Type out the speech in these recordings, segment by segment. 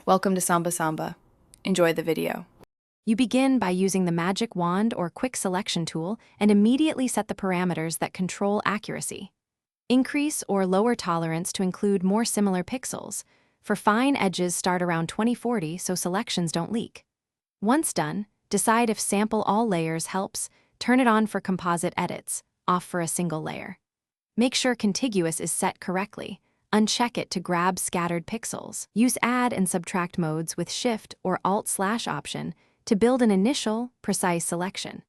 Welcome to Samba Samba. Enjoy the video. You begin by using the magic wand or quick selection tool and immediately set the parameters that control accuracy. Increase or lower tolerance to include more similar pixels. For fine edges, start around 2040 so selections don't leak. Once done, decide if sample all layers helps, turn it on for composite edits, off for a single layer. Make sure contiguous is set correctly. Uncheck it to grab scattered pixels. Use add and subtract modes with Shift or Alt/ option to build an initial, precise selection.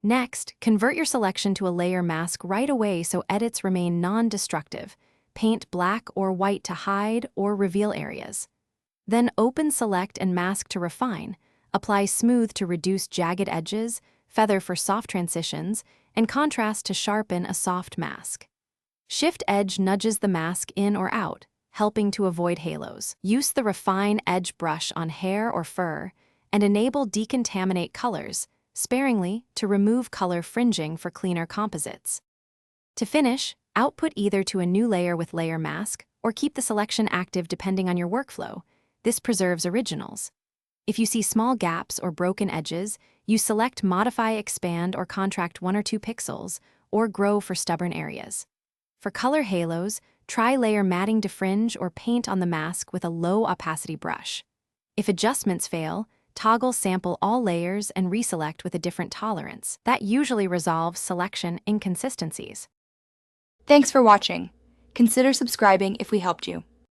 Next, convert your selection to a layer mask right away so edits remain non-destructive. Paint black or white to hide or reveal areas. Then open Select and Mask to refine. Apply Smooth to reduce jagged edges, Feather for soft transitions, and Contrast to sharpen a soft mask. Shift Edge nudges the mask in or out, helping to avoid halos. Use the Refine Edge brush on hair or fur, and enable Decontaminate colors, sparingly to remove color fringing for cleaner composites. To finish, output either to a new layer with Layer Mask, or keep the selection active depending on your workflow. This preserves originals. If you see small gaps or broken edges, you select Modify, Expand, or Contract 1 or 2 pixels, or Grow for stubborn areas. For color halos, try layer matting to fringe or paint on the mask with a low opacity brush. If adjustments fail, toggle Sample all layers and reselect with a different tolerance. That usually resolves selection inconsistencies. Thanks for watching. Consider subscribing if we helped you.